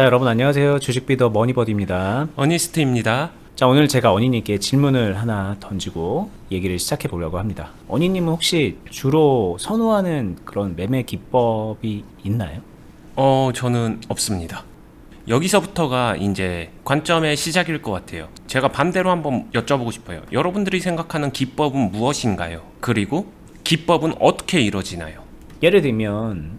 자, 여러분 안녕하세요. 주식비더 머니버디입니다. 어니스트입니다. 자, 오늘 제가 어니님께 질문을 하나 던지고 얘기를 시작해 보려고 합니다. 어니님은 혹시 주로 선호하는 그런 매매 기법이 있나요? 저는 없습니다. 여기서부터가 이제 관점의 시작일 것 같아요. 제가 반대로 한번 여쭤보고 싶어요. 여러분들이 생각하는 기법은 무엇인가요? 그리고 기법은 어떻게 이루어지나요? 예를 들면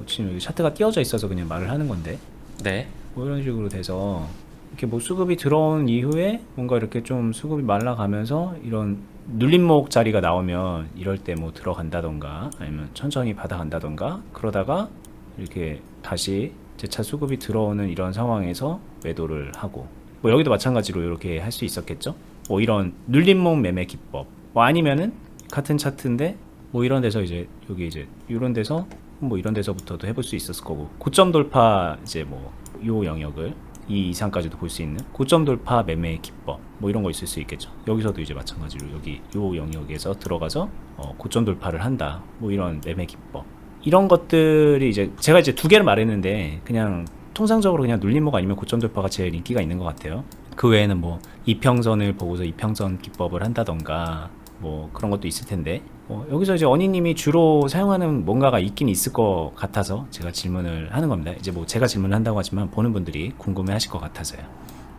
지금 여기 차트가 띄워져 있어서 그냥 말을 하는 건데 네. 뭐 이런 식으로 돼서 이렇게 뭐 수급이 들어온 이후에 뭔가 이렇게 좀 수급이 말라가면서 이런 눌림목 자리가 나오면 이럴 때 뭐 들어간다던가 아니면 천천히 받아간다던가 그러다가 이렇게 다시 재차 수급이 들어오는 이런 상황에서 매도를 하고 뭐 여기도 마찬가지로 이렇게 할 수 있었겠죠. 뭐 이런 눌림목 매매 기법 뭐 아니면은 같은 차트인데 뭐 이런 데서 이제 여기 이제 이런 데서 뭐 이런 데서부터도 해볼 수 있었을 거고 고점 돌파 이제 뭐 요 영역을 이 이상까지도 볼 수 있는 고점 돌파 매매 기법 뭐 이런 거 있을 수 있겠죠. 여기서도 이제 마찬가지로 여기 요 영역에서 들어가서 고점 돌파를 한다 뭐 이런 매매 기법 이런 것들이 이제 제가 이제 두 개를 말했는데 그냥 통상적으로 그냥 눌림목 아니면 고점 돌파가 제일 인기가 있는 것 같아요. 그 외에는 뭐 이평선을 보고서 이평선 기법을 한다던가 뭐 그런 것도 있을 텐데 여기서 이제 어니님이 주로 사용하는 뭔가가 있긴 있을 것 같아서 제가 질문을 하는 겁니다. 이제 뭐 제가 질문을 한다고 하지만 보는 분들이 궁금해 하실 것 같아서요.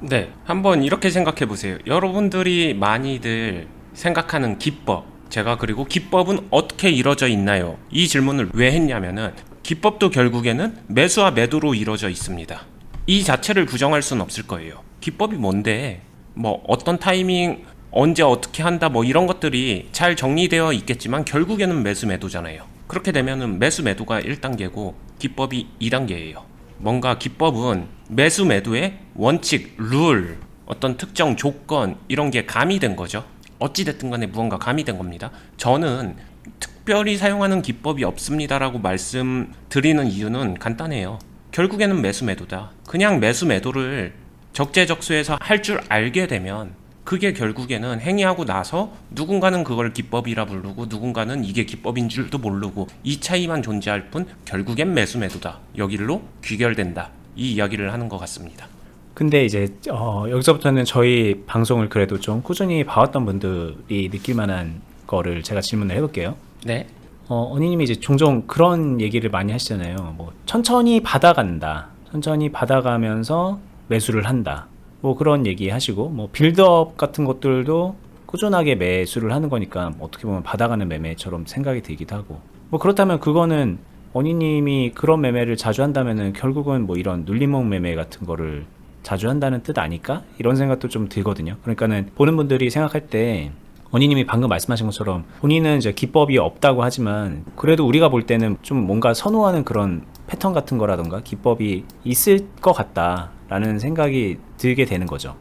네. 한번 이렇게 생각해 보세요. 여러분들이 많이들 생각하는 기법. 제가 그리고 기법은 어떻게 이루어져 있나요? 이 질문을 왜 했냐면은 기법도 결국에는 매수와 매도로 이루어져 있습니다. 이 자체를 부정할 수는 없을 거예요. 기법이 뭔데? 뭐 어떤 타이밍 언제 어떻게 한다 뭐 이런 것들이 잘 정리되어 있겠지만 결국에는 매수 매도잖아요. 그렇게 되면은 매수 매도가 1단계고 기법이 2단계예요. 뭔가 기법은 매수 매도의 원칙, 룰, 어떤 특정 조건 이런 게 가미된 거죠. 어찌됐든 간에 무언가 가미된 겁니다. 저는 특별히 사용하는 기법이 없습니다라고 말씀드리는 이유는 간단해요. 결국에는 매수 매도다. 그냥 매수 매도를 적재적소에서 할 줄 알게 되면 그게 결국에는 행위하고 나서 누군가는 그걸 기법이라 부르고 누군가는 이게 기법인 줄도 모르고 이 차이만 존재할 뿐 결국엔 매수 매도다. 여기로 귀결된다. 이 이야기를 하는 것 같습니다. 근데 이제 여기서부터는 저희 방송을 그래도 좀 꾸준히 봐왔던 분들이 느낄 만한 거를 제가 질문을 해볼게요. 네. 어니님이 이제 종종 그런 얘기를 많이 하시잖아요. 뭐 천천히 받아간다. 천천히 받아가면서 매수를 한다. 뭐 그런 얘기 하시고 뭐 빌드업 같은 것들도 꾸준하게 매수를 하는 거니까 어떻게 보면 받아가는 매매처럼 생각이 들기도 하고 뭐 그렇다면 그거는 어니님이 그런 매매를 자주 한다면은 결국은 뭐 이런 눌림목 매매 같은 거를 자주 한다는 뜻 아닐까? 이런 생각도 좀 들거든요. 그러니까는 보는 분들이 생각할 때 어니님이 방금 말씀하신 것처럼 본인은 이제 기법이 없다고 하지만 그래도 우리가 볼 때는 좀 뭔가 선호하는 그런 패턴 같은 거라던가 기법이 있을 것 같다라는 생각이 들게 되는 거죠.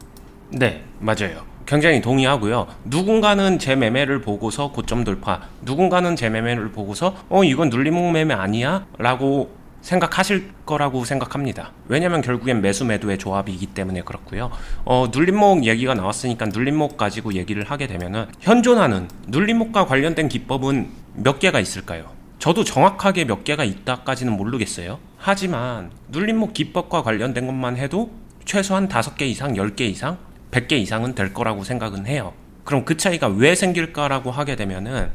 네, 맞아요. 굉장히 동의하고요. 누군가는 제 매매를 보고서 고점 돌파, 누군가는 제 매매를 보고서 이건 눌림목 매매 아니야? 라고 생각하실 거라고 생각합니다. 왜냐면 결국엔 매수 매도의 조합이기 때문에 그렇고요. 눌림목 얘기가 나왔으니까 눌림목 가지고 얘기를 하게 되면은 현존하는 눌림목과 관련된 기법은 몇 개가 있을까요? 저도 정확하게 몇 개가 있다까지는 모르겠어요. 하지만 눌림목 기법과 관련된 것만 해도 최소한 5개 이상, 10개 이상, 100개 이상은 될 거라고 생각은 해요. 그럼 그 차이가 왜 생길까라고 하게 되면은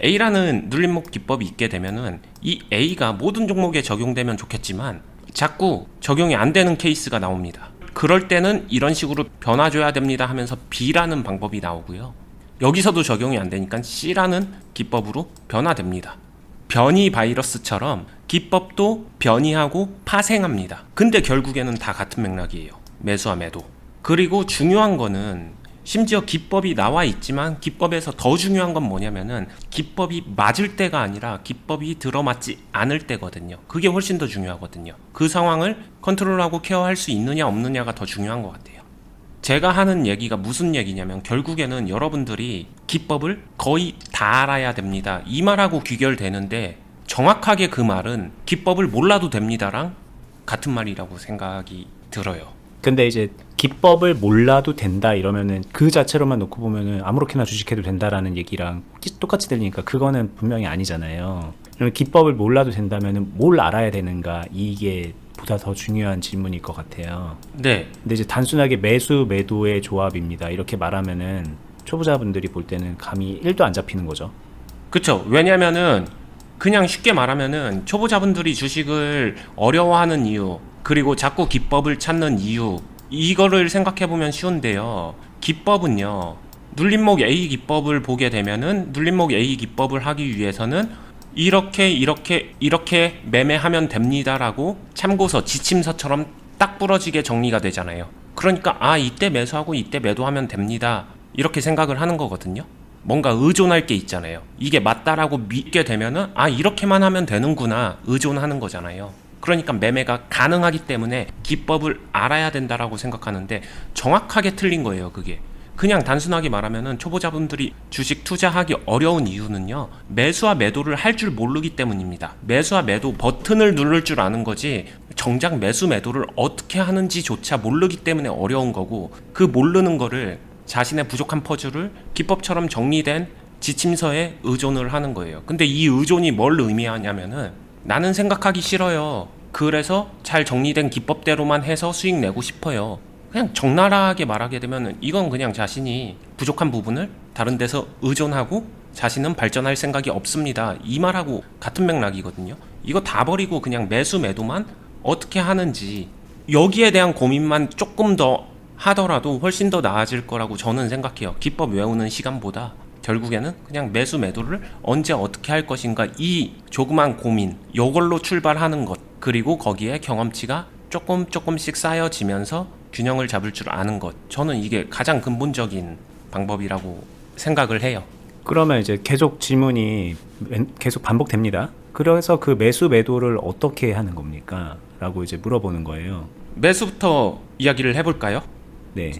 A라는 눌림목 기법이 있게 되면은 이 A가 모든 종목에 적용되면 좋겠지만 자꾸 적용이 안 되는 케이스가 나옵니다. 그럴 때는 이런 식으로 변화줘야 됩니다 하면서 B라는 방법이 나오고요. 여기서도 적용이 안 되니까 C라는 기법으로 변화됩니다. 변이 바이러스처럼 기법도 변이하고 파생합니다. 근데 결국에는 다 같은 맥락이에요. 매수와 매도. 그리고 중요한 거는 심지어 기법이 나와 있지만 기법에서 더 중요한 건 뭐냐면은 기법이 맞을 때가 아니라 기법이 들어맞지 않을 때거든요. 그게 훨씬 더 중요하거든요. 그 상황을 컨트롤하고 케어할 수 있느냐 없느냐가 더 중요한 것 같아요. 제가 하는 얘기가 무슨 얘기냐면 결국에는 여러분들이 기법을 거의 다 알아야 됩니다. 이 말하고 귀결되는데 정확하게 그 말은 기법을 몰라도 됩니다랑 같은 말이라고 생각이 들어요. 근데 이제 기법을 몰라도 된다 이러면은 그 자체로만 놓고 보면은 아무렇게나 주식해도 된다라는 얘기랑 똑같이 들리니까 그거는 분명히 아니잖아요. 그러면 기법을 몰라도 된다면은 뭘 알아야 되는가 이게 보다 더 중요한 질문일 것 같아요. 네, 근데 이제 단순하게 매수 매도의 조합입니다 이렇게 말하면은 초보자분들이 볼 때는 감이 1도 안 잡히는 거죠. 그쵸. 왜냐면은 그냥 쉽게 말하면은 초보자분들이 주식을 어려워하는 이유, 그리고 자꾸 기법을 찾는 이유, 이거를 생각해보면 쉬운데요. 기법은요, 눌림목 A 기법을 보게 되면은 눌림목 A 기법을 하기 위해서는 이렇게 매매하면 됩니다라고 참고서 지침서처럼 딱 부러지게 정리가 되잖아요. 그러니까 이때 매수하고 이때 매도하면 됩니다, 이렇게 생각을 하는 거거든요. 뭔가 의존할 게 있잖아요. 이게 맞다라고 믿게 되면은 이렇게만 하면 되는구나, 의존하는 거잖아요. 그러니까 매매가 가능하기 때문에 기법을 알아야 된다라고 생각하는데 정확하게 틀린 거예요. 그게 그냥 단순하게 말하면은 초보자분들이 주식 투자하기 어려운 이유는요, 매수와 매도를 할 줄 모르기 때문입니다. 매수와 매도 버튼을 누를 줄 아는 거지 정작 매수 매도를 어떻게 하는지조차 모르기 때문에 어려운 거고, 그 모르는 거를 자신의 부족한 퍼즐을 기법처럼 정리된 지침서에 의존을 하는 거예요. 근데 이 의존이 뭘 의미하냐면은 나는 생각하기 싫어요, 그래서 잘 정리된 기법대로만 해서 수익 내고 싶어요. 그냥 적나라하게 말하게 되면 이건 그냥 자신이 부족한 부분을 다른 데서 의존하고 자신은 발전할 생각이 없습니다, 이 말하고 같은 맥락이거든요. 이거 다 버리고 그냥 매수 매도만 어떻게 하는지 여기에 대한 고민만 조금 더 하더라도 훨씬 더 나아질 거라고 저는 생각해요. 기법 외우는 시간보다 결국에는 그냥 매수 매도를 언제 어떻게 할 것인가, 이 조그만 고민, 요걸로 출발하는 것, 그리고 거기에 경험치가 조금씩 쌓여지면서 균형을 잡을 줄 아는 것, 저는 이게 가장 근본적인 방법이라고 생각을 해요. 그러면 이제 계속 질문이 계속 반복됩니다. 그래서 그 매수 매도를 어떻게 하는 겁니까? 라고 이제 물어보는 거예요. 매수부터 이야기를 해볼까요? 네.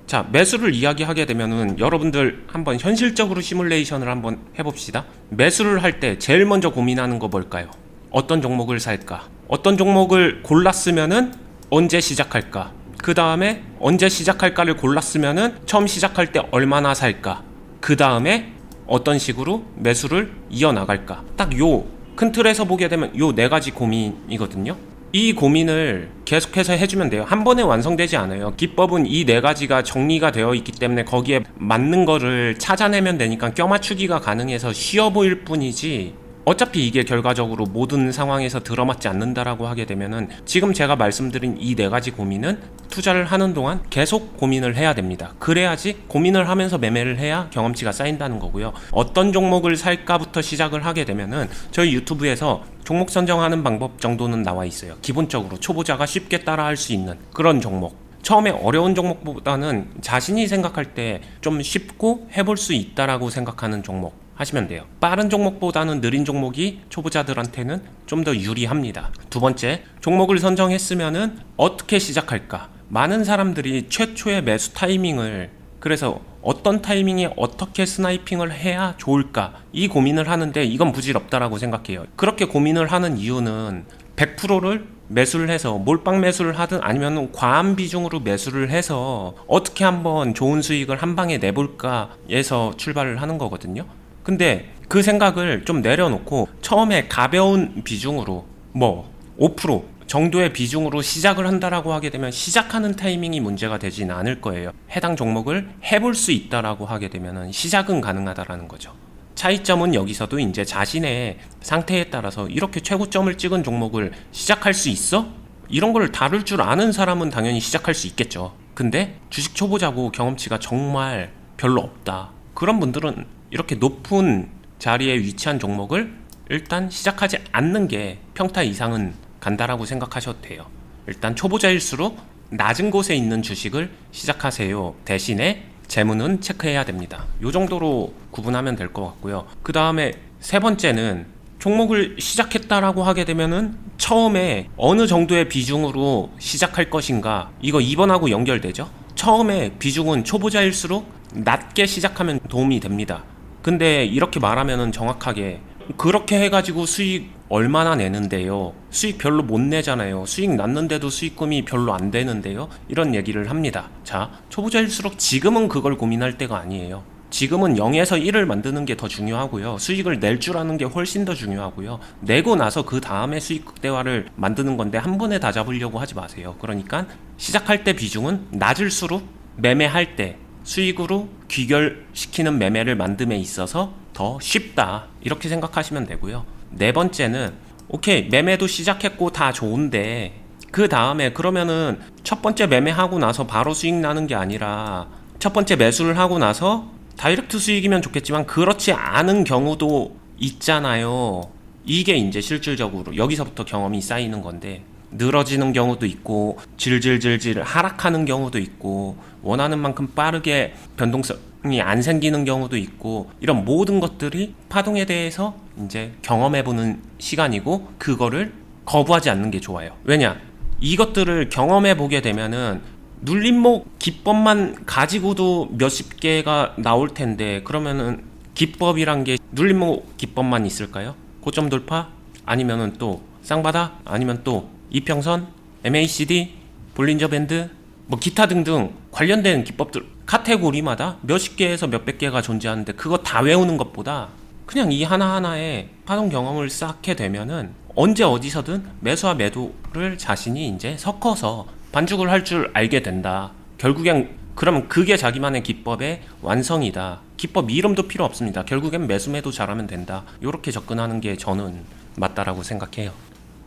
자, 매수를 이야기하게 되면은 여러분들 한번 현실적으로 시뮬레이션을 한번 해봅시다. 매수를 할 때 제일 먼저 고민하는 거 뭘까요? 어떤 종목을 살까? 어떤 종목을 골랐으면은 언제 시작할까? 그 다음에 언제 시작할까를 골랐으면은 처음 시작할 때 얼마나 살까? 그 다음에 어떤 식으로 매수를 이어나갈까? 딱 요 큰 틀에서 보게 되면 요 네 가지 고민이거든요. 이 고민을 계속해서 해주면 돼요. 한 번에 완성되지 않아요. 기법은 이 네 가지가 정리가 되어 있기 때문에 거기에 맞는 거를 찾아내면 되니까 껴맞추기가 가능해서 쉬워 보일 뿐이지, 어차피 이게 결과적으로 모든 상황에서 들어맞지 않는다라고 하게 되면은 지금 제가 말씀드린 이 네 가지 고민은 투자를 하는 동안 계속 고민을 해야 됩니다. 그래야지 고민을 하면서 매매를 해야 경험치가 쌓인다는 거고요. 어떤 종목을 살까부터 시작을 하게 되면은 저희 유튜브에서 종목 선정하는 방법 정도는 나와 있어요. 기본적으로 초보자가 쉽게 따라할 수 있는 그런 종목, 처음에 어려운 종목보다는 자신이 생각할 때 좀 쉽고 해볼 수 있다라고 생각하는 종목 하시면 돼요. 빠른 종목보다는 느린 종목이 초보자들한테는 좀 더 유리합니다. 두 번째, 종목을 선정했으면은 어떻게 시작할까? 많은 사람들이 최초의 매수 타이밍을, 그래서 어떤 타이밍에 어떻게 스나이핑을 해야 좋을까, 이 고민을 하는데 이건 부질없다라고 생각해요. 그렇게 고민을 하는 이유는 100%를 매수를 해서 몰빵 매수를 하든 아니면 과한 비중으로 매수를 해서 어떻게 한번 좋은 수익을 한 방에 내볼까에서 출발을 하는 거거든요. 근데 그 생각을 좀 내려놓고 처음에 가벼운 비중으로 5% 정도의 비중으로 시작을 한다라고 하게 되면 시작하는 타이밍이 문제가 되진 않을 거예요. 해당 종목을 해볼 수 있다라고 하게 되면 시작은 가능하다라는 거죠. 차이점은 여기서도 이제 자신의 상태에 따라서 이렇게 최고점을 찍은 종목을 시작할 수 있어? 이런 걸 다룰 줄 아는 사람은 당연히 시작할 수 있겠죠. 근데 주식 초보자고 경험치가 정말 별로 없다, 그런 분들은 이렇게 높은 자리에 위치한 종목을 일단 시작하지 않는 게 평타 이상은 간다라고 생각하셔도 돼요. 일단 초보자일수록 낮은 곳에 있는 주식을 시작하세요. 대신에 재무는 체크해야 됩니다. 이 정도로 구분하면 될 것 같고요. 그 다음에 세 번째는 종목을 시작했다라고 하게 되면은 처음에 어느 정도의 비중으로 시작할 것인가, 이거 2번하고 연결되죠. 처음에 비중은 초보자일수록 낮게 시작하면 도움이 됩니다. 근데 이렇게 말하면은 정확하게 그렇게 해가지고 수익 얼마나 내는데요? 수익 별로 못 내잖아요. 수익 났는데도 수익금이 별로 안 되는데요? 이런 얘기를 합니다. 자, 초보자일수록 지금은 그걸 고민할 때가 아니에요. 지금은 0에서 1을 만드는 게 더 중요하고요. 수익을 낼 줄 아는 게 훨씬 더 중요하고요. 내고 나서 그 다음에 수익 극대화를 만드는 건데 한 번에 다 잡으려고 하지 마세요. 그러니까 시작할 때 비중은 낮을수록 매매할 때 수익으로 귀결시키는 매매를 만듦에 있어서 더 쉽다. 이렇게 생각하시면 되고요. 네 번째는 오케이, 매매도 시작했고 다 좋은데 그 다음에 그러면은 첫 번째 매매하고 나서 바로 수익 나는 게 아니라 첫 번째 매수를 하고 나서 다이렉트 수익이면 좋겠지만 그렇지 않은 경우도 있잖아요. 이게 이제 실질적으로 여기서부터 경험이 쌓이는 건데, 늘어지는 경우도 있고 질질질질 하락하는 경우도 있고 원하는 만큼 빠르게 변동성이 안 생기는 경우도 있고, 이런 모든 것들이 파동에 대해서 이제 경험해보는 시간이고 그거를 거부하지 않는 게 좋아요. 왜냐? 이것들을 경험해보게 되면은 눌림목 기법만 가지고도 몇십 개가 나올 텐데, 그러면은 기법이란 게 눌림목 기법만 있을까요? 고점 돌파? 아니면은 또 쌍바닥? 아니면 또 이평선? MACD? 볼린저 밴드? 뭐 기타 등등 관련된 기법들 카테고리마다 몇십 개에서 몇백 개가 존재하는데 그거 다 외우는 것보다 그냥 이 하나하나의 파동 경험을 쌓게 되면은 언제 어디서든 매수와 매도를 자신이 이제 섞어서 반죽을 할 줄 알게 된다. 결국엔 그러면 그게 자기만의 기법의 완성이다. 기법 이름도 필요 없습니다. 결국엔 매수 매도 잘하면 된다. 이렇게 접근하는 게 저는 맞다라고 생각해요.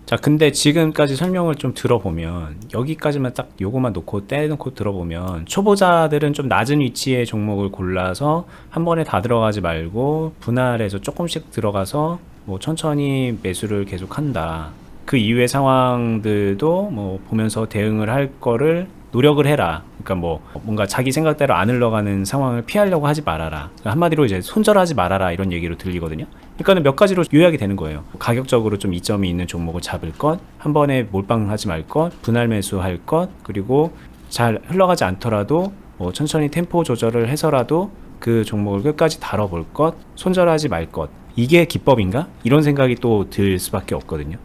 자, 근데 지금까지 설명을 좀 들어보면 여기까지만 딱 요거만 놓고 떼놓고 들어보면 초보자들은 좀 낮은 위치의 종목을 골라서 한 번에 다 들어가지 말고 분할해서 조금씩 들어가서 뭐 천천히 매수를 계속 한다. 그 이후의 상황들도 뭐 보면서 대응을 할 거를 노력을 해라. 그러니까 뭐 뭔가 자기 생각대로 안 흘러가는 상황을 피하려고 하지 말아라. 그러니까 한마디로 이제 손절하지 말아라, 이런 얘기로 들리거든요. 그러니까는 몇 가지로 요약이 되는 거예요. 가격적으로 좀 이점이 있는 종목을 잡을 것, 한 번에 몰빵하지 말 것, 분할 매수할 것, 그리고 잘 흘러가지 않더라도 뭐 천천히 템포 조절을 해서라도 그 종목을 끝까지 다뤄볼 것, 손절하지 말 것. 이게 기법인가? 이런 생각이 또 들 수밖에 없거든요.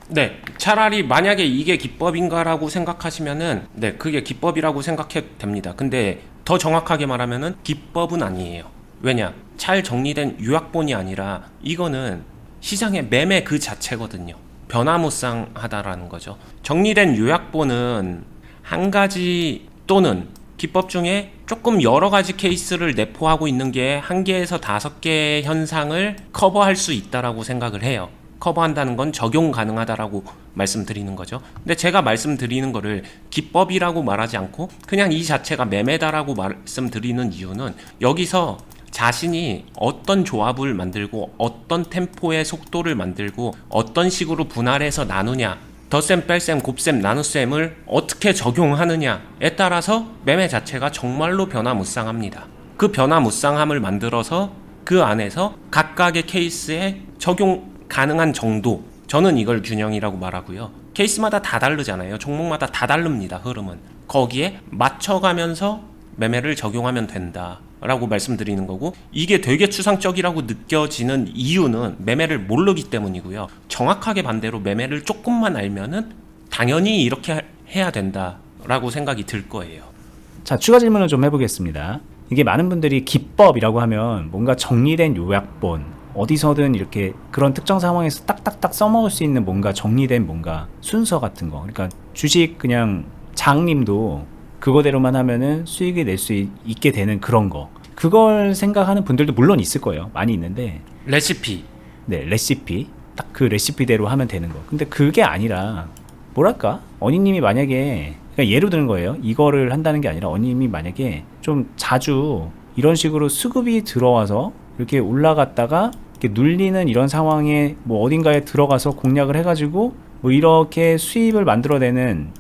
네, 차라리 만약에 이게 기법인가라고 생각하시면은 네, 그게 기법이라고 생각해도 됩니다. 근데 더 정확하게 말하면은 기법은 아니에요. 왜냐? 잘 정리된 요약본이 아니라 이거는 시장의 매매 그 자체거든요. 변화무쌍하다라는 거죠. 정리된 요약본은 한 가지 또는 기법 중에 조금 여러 가지 케이스를 내포하고 있는 게 한 개에서 5개의 현상을 커버할 수 있다라고 생각을 해요. 커버한다는 건 적용 가능하다라고 말씀드리는 거죠. 근데 제가 말씀드리는 거를 기법이라고 말하지 않고 그냥 이 자체가 매매다라고 말씀드리는 이유는 여기서 자신이 어떤 조합을 만들고 어떤 템포의 속도를 만들고 어떤 식으로 분할해서 나누냐, 덧셈, 뺄셈, 곱셈, 나눗셈을 어떻게 적용하느냐에 따라서 매매 자체가 정말로 변화무쌍합니다. 그 변화무쌍함을 만들어서 그 안에서 각각의 케이스에 적용 가능한 정도, 저는 이걸 균형이라고 말하고요. 케이스마다 다 다르잖아요. 종목마다 다 다릅니다. 흐름은 거기에 맞춰가면서 매매를 적용하면 된다 라고 말씀드리는 거고, 이게 되게 추상적이라고 느껴지는 이유는 매매를 모르기 때문이고요. 정확하게 반대로 매매를 조금만 알면은 당연히 이렇게 해야 된다 라고 생각이 들 거예요. 자, 추가 질문을 좀 해보겠습니다. 이게 많은 분들이 기법이라고 하면 뭔가 정리된 요약본, 어디서든 이렇게 그런 특정 상황에서 딱딱딱 써먹을 수 있는 뭔가 정리된 뭔가 순서 같은 거. 그러니까 주식 그냥 장님도 그거대로만 하면은 수익이 낼 수 있게 되는 그런 거. 그걸 생각하는 분들도 물론 있을 거예요. 많이 있는데. 레시피. 네, 레시피. 딱 그 레시피대로 하면 되는 거. 근데 그게 아니라 뭐랄까? 언니님이 만약에, 그러니까 예로 드는 거예요. 이거를 한다는 게 아니라 언니님이 만약에 좀 자주 이런 식으로 수급이 들어와서 이렇게 올라갔다가 이렇게 눌리는 이런 상황에 뭐 어딘가에 들어가서 공략을 해가지고 뭐 이렇게 수익을 만들어내는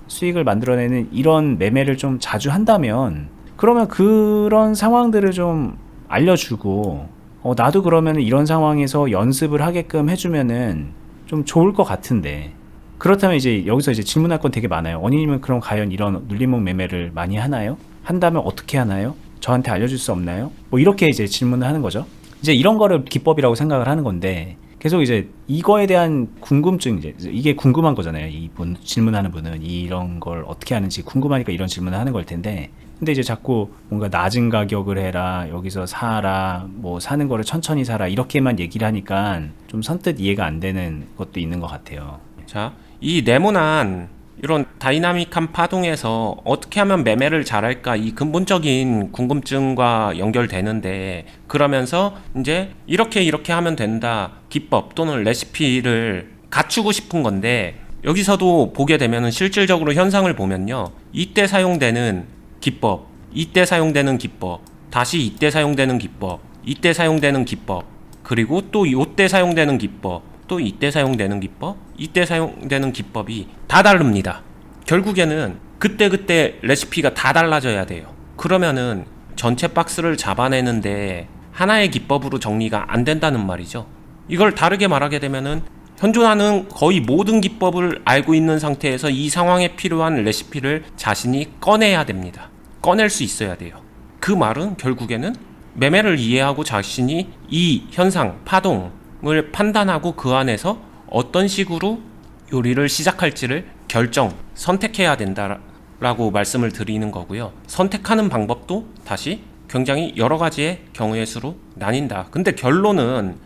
이런 매매를 좀 자주 한다면, 그러면 그런 상황들을 좀 알려주고 나도 그러면 이런 상황에서 연습을 하게끔 해주면은 좀 좋을 것 같은데, 그렇다면 이제 여기서 이제 질문할 건 되게 많아요. 언니님은 그럼 과연 이런 눌림목 매매를 많이 하나요? 한다면 어떻게 하나요? 저한테 알려줄 수 없나요? 뭐 이렇게 이제 질문을 하는 거죠. 이제 이런 거를 기법이라고 생각을 하는 건데, 계속 이제 이거에 대한 궁금증, 이게 궁금한 거잖아요. 이분 질문하는 분은 이런 걸 어떻게 하는지 궁금하니까 이런 질문을 하는 걸 텐데, 근데 이제 자꾸 뭔가 낮은 가격을 해라, 여기서 사라, 뭐 사는 거를 천천히 사라 이렇게만 얘기를 하니까 좀 선뜻 이해가 안 되는 것도 있는 것 같아요. 자, 이 네모난 이런 다이나믹한 파동에서 어떻게 하면 매매를 잘할까 이 근본적인 궁금증과 연결되는데, 그러면서 이제 이렇게 하면 된다 기법 또는 레시피를 갖추고 싶은 건데, 여기서도 보게 되면은 실질적으로 현상을 보면요, 이때 사용되는 기법, 이때 사용되는 기법, 다시 이때 사용되는 기법, 이때 사용되는 기법, 그리고 또 이때 사용되는 기법, 또 이때 사용되는 기법, 이때 사용되는 기법이 다 다릅니다. 결국에는 그때 레시피가 다 달라져야 돼요. 그러면은 전체 박스를 잡아내는데 하나의 기법으로 정리가 안 된다는 말이죠. 이걸 다르게 말하게 되면은 현존하는 거의 모든 기법을 알고 있는 상태에서 이 상황에 필요한 레시피를 자신이 꺼내야 됩니다. 꺼낼 수 있어야 돼요. 그 말은 결국에는 매매를 이해하고 자신이 이 현상, 파동을 판단하고 그 안에서 어떤 식으로 요리를 시작할지를 선택해야 된다라고 말씀을 드리는 거고요. 선택하는 방법도 다시 굉장히 여러 가지의 경우의 수로 나뉜다. 근데 결론은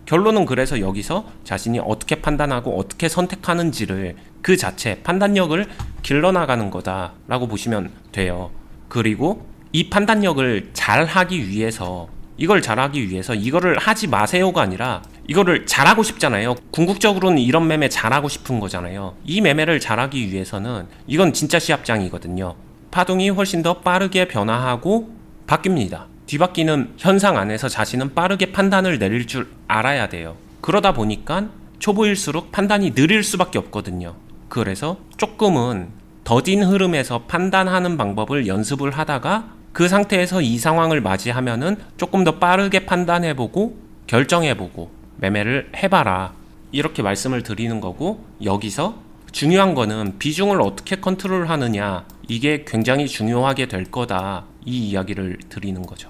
그래서 여기서 자신이 어떻게 판단하고 어떻게 선택하는지를 그 자체 판단력을 길러나가는 거다라고 보시면 돼요. 그리고 이 판단력을 잘하기 위해서 이거를 하지 마세요가 아니라 이거를 잘하고 싶잖아요. 궁극적으로는 이런 매매 잘하고 싶은 거잖아요. 이 매매를 잘하기 위해서는 이건 진짜 시합장이거든요. 파동이 훨씬 더 빠르게 변화하고 바뀝니다. 뒤바뀌는 현상 안에서 자신은 빠르게 판단을 내릴 줄 알아야 돼요. 그러다 보니까 초보일수록 판단이 느릴 수밖에 없거든요. 그래서 조금은 더딘 흐름에서 판단하는 방법을 연습을 하다가 그 상태에서 이 상황을 맞이하면은 조금 더 빠르게 판단해보고 결정해보고 매매를 해봐라, 이렇게 말씀을 드리는 거고, 여기서 중요한 거는 비중을 어떻게 컨트롤하느냐, 이게 굉장히 중요하게 될 거다, 이 이야기를 드리는 거죠.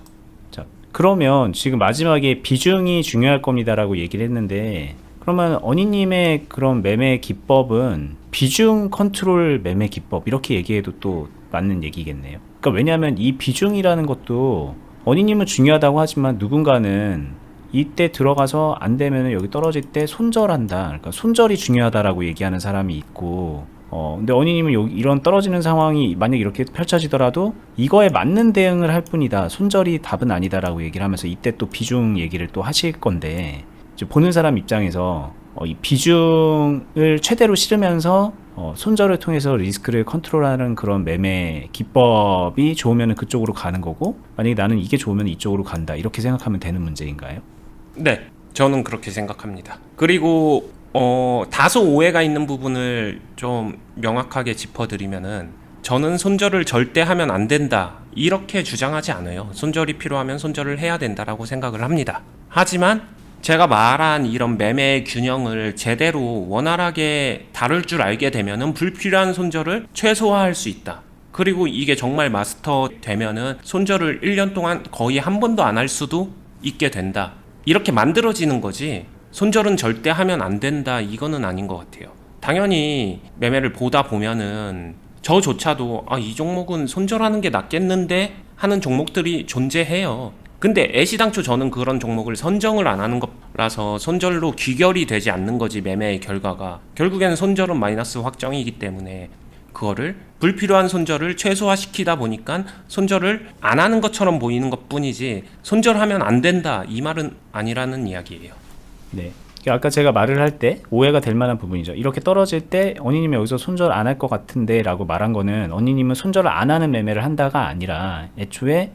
자, 그러면 지금 마지막에 비중이 중요할 겁니다라고 얘기를 했는데, 그러면 어니님의 그런 매매 기법은 비중 컨트롤 매매 기법 이렇게 얘기해도 또 맞는 얘기겠네요. 그러니까 왜냐하면 이 비중이라는 것도 어니님은 중요하다고 하지만 누군가는 이때 들어가서 안 되면 여기 떨어질 때 손절한다, 그러니까 손절이 중요하다라고 얘기하는 사람이 있고, 근데 어니님은 이런 떨어지는 상황이 만약 이렇게 펼쳐지더라도 이거에 맞는 대응을 할 뿐이다, 손절이 답은 아니다라고 얘기를 하면서 이때 또 비중 얘기를 또 하실 건데, 이제 보는 사람 입장에서 이 비중을 최대로 실으면서 손절을 통해서 리스크를 컨트롤하는 그런 매매 기법이 좋으면 그쪽으로 가는 거고, 만약에 나는 이게 좋으면 이쪽으로 간다, 이렇게 생각하면 되는 문제인가요? 네, 저는 그렇게 생각합니다. 그리고 다소 오해가 있는 부분을 좀 명확하게 짚어드리면은, 저는 손절을 절대 하면 안 된다 이렇게 주장하지 않아요. 손절이 필요하면 손절을 해야 된다라고 생각을 합니다. 하지만 제가 말한 이런 매매의 균형을 제대로 원활하게 다룰 줄 알게 되면은 불필요한 손절을 최소화할 수 있다. 그리고 이게 정말 마스터 되면은 손절을 1년 동안 거의 한 번도 안 할 수도 있게 된다. 이렇게 만들어지는 거지, 손절은 절대 하면 안 된다 이거는 아닌 것 같아요. 당연히 매매를 보다 보면은 저조차도 이 종목은 손절하는 게 낫겠는데 하는 종목들이 존재해요. 근데 애시당초 저는 그런 종목을 선정을 안 하는 거라서 손절로 귀결이 되지 않는 거지, 매매의 결과가. 결국에는 손절은 마이너스 확정이기 때문에 그거를 불필요한 손절을 최소화시키다 보니까 손절을 안 하는 것처럼 보이는 것 뿐이지, 손절하면 안 된다 이 말은 아니라는 이야기예요. 네. 아까 제가 말을 할 때 오해가 될 만한 부분이죠. 이렇게 떨어질 때 어니님이 여기서 손절 안 할 것 같은데 라고 말한 거는, 어니님은 손절을 안 하는 매매를 한다가 아니라 애초에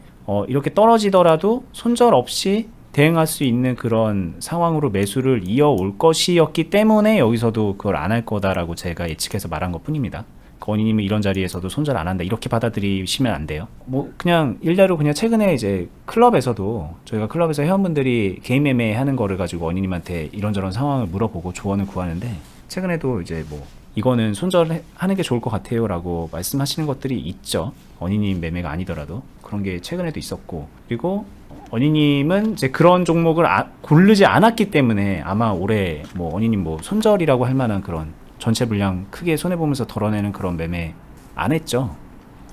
이렇게 떨어지더라도 손절 없이 대응할 수 있는 그런 상황으로 매수를 이어올 것이었기 때문에 여기서도 그걸 안 할 거다라고 제가 예측해서 말한 것 뿐입니다. 어니님은 이런 자리에서도 손절 안 한다 이렇게 받아들이시면 안 돼요. 뭐 그냥 일례로 그냥 최근에 이제 클럽에서도 저희가 클럽에서 회원분들이 개인 매매 하는 거를 가지고 어니님한테 이런저런 상황을 물어보고 조언을 구하는데, 최근에도 이제 뭐 이거는 손절하는 게 좋을 것 같아요 라고 말씀하시는 것들이 있죠. 어니님 매매가 아니더라도 그런 게 최근에도 있었고, 그리고 어니님은 이제 그런 종목을 고르지 않았기 때문에 아마 올해 뭐 어니님 뭐 손절이라고 할 만한 그런 전체 물량 크게 손해보면서 덜어내는 그런 매매 안 했죠.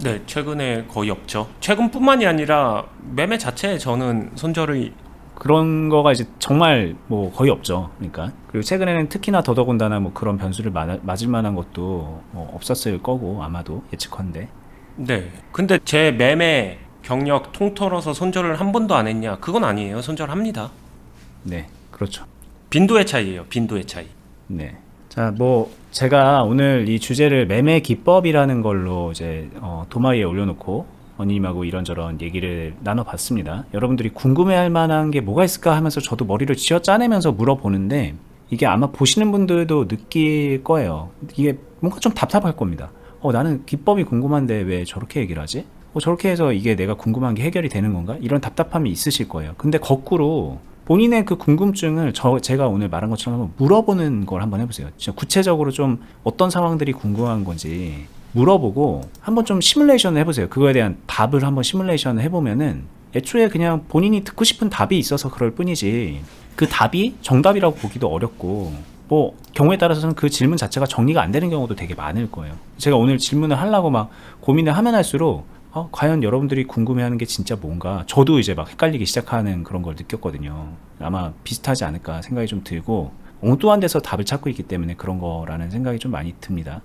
네, 최근에 거의 없죠. 최근뿐만이 아니라 매매 자체에 저는 손절이 그런 거가 이제 정말 뭐 거의 없죠. 그러니까 그리고 최근에는 특히나 더더군다나 뭐 그런 변수를 맞을 만한 것도 뭐 없었을 거고 아마도 예측컨대. 네. 근데 제 매매 경력 통틀어서 손절을 한 번도 안 했냐? 그건 아니에요. 손절합니다. 네, 그렇죠. 빈도의 차이예요. 빈도의 차이. 네. 자, 뭐 제가 오늘 이 주제를 매매 기법이라는 걸로 이제 도마위에 올려놓고 언니님하고 이런저런 얘기를 나눠봤습니다. 여러분들이 궁금해할 만한 게 뭐가 있을까 하면서 저도 머리를 쥐어 짜내면서 물어보는데 이게 아마 보시는 분들도 느낄 거예요. 이게 뭔가 좀 답답할 겁니다. 나는 기법이 궁금한데 왜 저렇게 얘기를 하지? 저렇게 해서 이게 내가 궁금한 게 해결이 되는 건가? 이런 답답함이 있으실 거예요. 근데 거꾸로 본인의 그 궁금증을 제가 오늘 말한 것처럼 한번 물어보는 걸 한번 해보세요. 진짜 구체적으로 좀 어떤 상황들이 궁금한 건지 물어보고 한번 좀 시뮬레이션을 해보세요. 그거에 대한 답을 한번 시뮬레이션을 해보면은 애초에 그냥 본인이 듣고 싶은 답이 있어서 그럴 뿐이지 그 답이 정답이라고 보기도 어렵고 뭐 경우에 따라서는 그 질문 자체가 정리가 안 되는 경우도 되게 많을 거예요. 제가 오늘 질문을 하려고 막 고민을 하면 할수록 과연 여러분들이 궁금해하는 게 진짜 뭔가 저도 이제 막 헷갈리기 시작하는 그런 걸 느꼈거든요. 아마 비슷하지 않을까 생각이 좀 들고 엉뚱한 데서 답을 찾고 있기 때문에 그런 거라는 생각이 좀 많이 듭니다.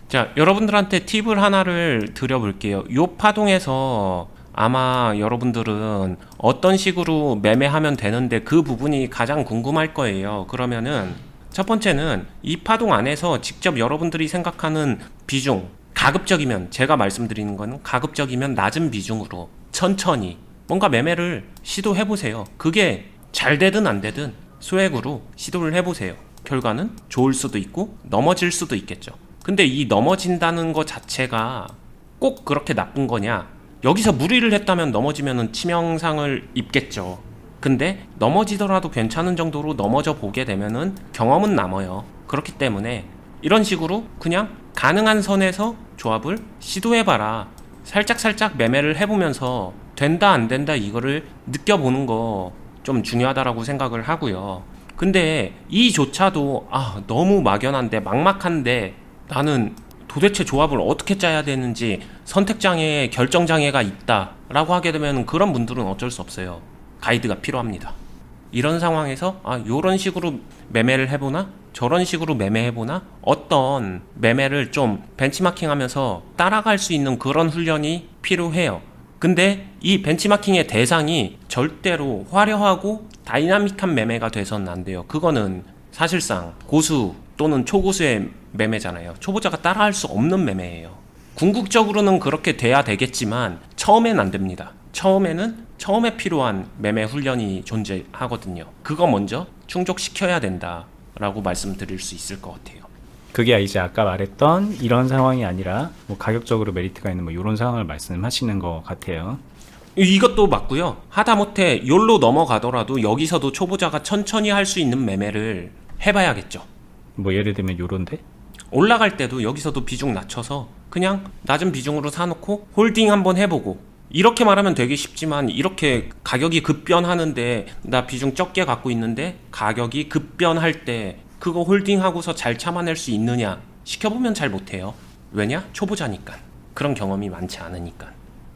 자, 여러분들한테 팁을 하나를 드려볼게요. 요 파동에서 아마 여러분들은 어떤 식으로 매매하면 되는데 그 부분이 가장 궁금할 거예요. 그러면은 첫 번째는 이 파동 안에서 직접 여러분들이 생각하는 비중, 가급적이면 제가 말씀드리는 거는 가급적이면 낮은 비중으로 천천히 뭔가 매매를 시도해 보세요. 그게 잘 되든 안 되든 소액으로 시도를 해보세요. 결과는 좋을 수도 있고 넘어질 수도 있겠죠. 근데 이 넘어진다는 것 자체가 꼭 그렇게 나쁜 거냐? 여기서 무리를 했다면 넘어지면 치명상을 입겠죠. 근데 넘어지더라도 괜찮은 정도로 넘어져 보게 되면은 경험은 남아요. 그렇기 때문에 이런 식으로 그냥 가능한 선에서 조합을 시도해봐라. 살짝살짝 매매를 해보면서 된다 안 된다 이거를 느껴보는 거 좀 중요하다라고 생각을 하고요. 근데 이조차도 너무 막연한데 막막한데 나는 도대체 조합을 어떻게 짜야 되는지 선택장애에 결정장애가 있다라고 하게 되면 그런 분들은 어쩔 수 없어요. 가이드가 필요합니다. 이런 상황에서 요런 식으로 매매를 해보나 저런 식으로 매매해보나 어떤 매매를 좀 벤치마킹하면서 따라갈 수 있는 그런 훈련이 필요해요. 근데 이 벤치마킹의 대상이 절대로 화려하고 다이나믹한 매매가 돼서는 안 돼요. 그거는 사실상 고수 또는 초고수의 매매잖아요. 초보자가 따라할 수 없는 매매예요. 궁극적으로는 그렇게 돼야 되겠지만 처음엔 안 됩니다. 처음에 필요한 매매 훈련이 존재하거든요. 그거 먼저 충족시켜야 된다라고 말씀드릴 수 있을 것 같아요. 그게 이제 아까 말했던 이런 상황이 아니라 뭐 가격적으로 메리트가 있는 뭐 이런 상황을 말씀하시는 것 같아요. 이것도 맞고요. 하다못해 욜로 넘어가더라도 여기서도 초보자가 천천히 할 수 있는 매매를 해봐야겠죠. 뭐 예를 들면 요런데? 올라갈 때도 여기서도 비중 낮춰서 그냥 낮은 비중으로 사놓고 홀딩 한번 해보고 이렇게 말하면 되게 쉽지만 이렇게 가격이 급변하는데 나 비중 적게 갖고 있는데 가격이 급변할 때 그거 홀딩하고서 잘 참아낼 수 있느냐 시켜보면 잘 못해요. 왜냐? 초보자니까. 그런 경험이 많지 않으니까.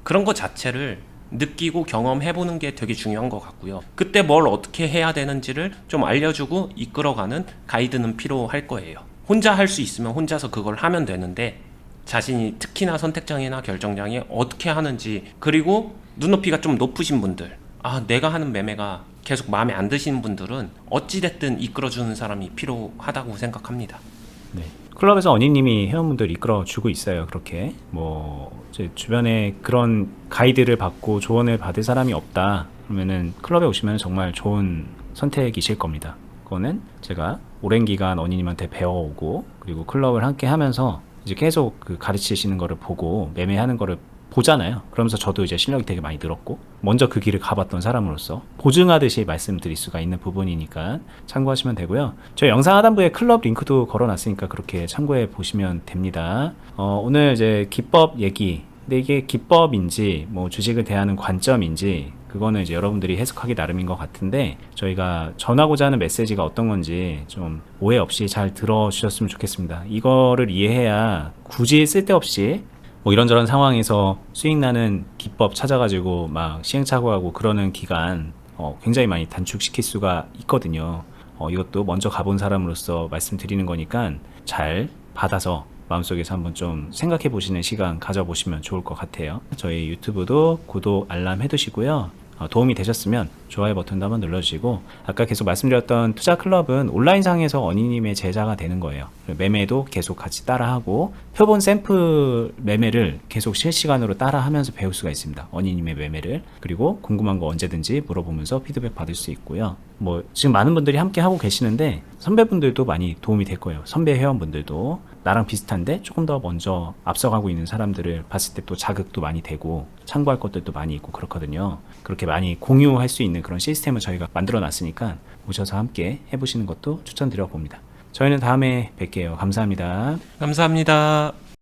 그런 거 자체를 느끼고 경험해보는 게 되게 중요한 것 같고요. 그때 뭘 어떻게 해야 되는지를 좀 알려주고 이끌어가는 가이드는 필요할 거예요. 혼자 할 수 있으면 혼자서 그걸 하면 되는데 자신이 특히나 선택장애나 결정장애 어떻게 하는지 그리고 눈높이가 좀 높으신 분들 내가 하는 매매가 계속 마음에 안 드시는 분들은 어찌됐든 이끌어주는 사람이 필요하다고 생각합니다. 네. 클럽에서 언니님이 회원분들 이끌어주고 있어요. 그렇게 뭐 제 주변에 그런 가이드를 받고 조언을 받을 사람이 없다 그러면은 클럽에 오시면 정말 좋은 선택이실 겁니다. 그거는 제가 오랜 기간 언니님한테 배워오고 그리고 클럽을 함께 하면서 이제 계속 그 가르치시는 거를 보고 매매하는 거를 보잖아요. 그러면서 저도 이제 실력이 되게 많이 늘었고 먼저 그 길을 가봤던 사람으로서 보증하듯이 말씀드릴 수가 있는 부분이니까 참고하시면 되고요. 저희 영상 하단부에 클럽 링크도 걸어놨으니까 그렇게 참고해 보시면 됩니다. 오늘 이제 기법 얘기 근데 이게 기법인지 뭐 주식을 대하는 관점인지 그거는 이제 여러분들이 해석하기 나름인 것 같은데 저희가 전하고자 하는 메시지가 어떤 건지 좀 오해 없이 잘 들어주셨으면 좋겠습니다. 이거를 이해해야 굳이 쓸데없이 뭐 이런저런 상황에서 수익 나는 기법 찾아가지고 막 시행착오하고 그러는 기간 굉장히 많이 단축시킬 수가 있거든요. 이것도 먼저 가본 사람으로서 말씀드리는 거니까 잘 받아서 마음속에서 한번 좀 생각해 보시는 시간 가져보시면 좋을 것 같아요. 저희 유튜브도 구독, 알람 해두시고요. 도움이 되셨으면 좋아요 버튼도 한번 눌러주시고, 아까 계속 말씀드렸던 투자 클럽은 온라인상에서 어니님의 제자가 되는 거예요. 매매도 계속 같이 따라하고 표본 샘플 매매를 계속 실시간으로 따라하면서 배울 수가 있습니다. 어니님의 매매를. 그리고 궁금한 거 언제든지 물어보면서 피드백 받을 수 있고요. 뭐 지금 많은 분들이 함께 하고 계시는데 선배분들도 많이 도움이 될 거예요. 선배 회원분들도 나랑 비슷한데 조금 더 먼저 앞서가고 있는 사람들을 봤을 때 또 자극도 많이 되고 참고할 것들도 많이 있고 그렇거든요. 그렇게 많이 공유할 수 있는 그런 시스템을 저희가 만들어 놨으니까 오셔서 함께 해보시는 것도 추천드려 봅니다. 저희는 다음에 뵐게요. 감사합니다. 감사합니다.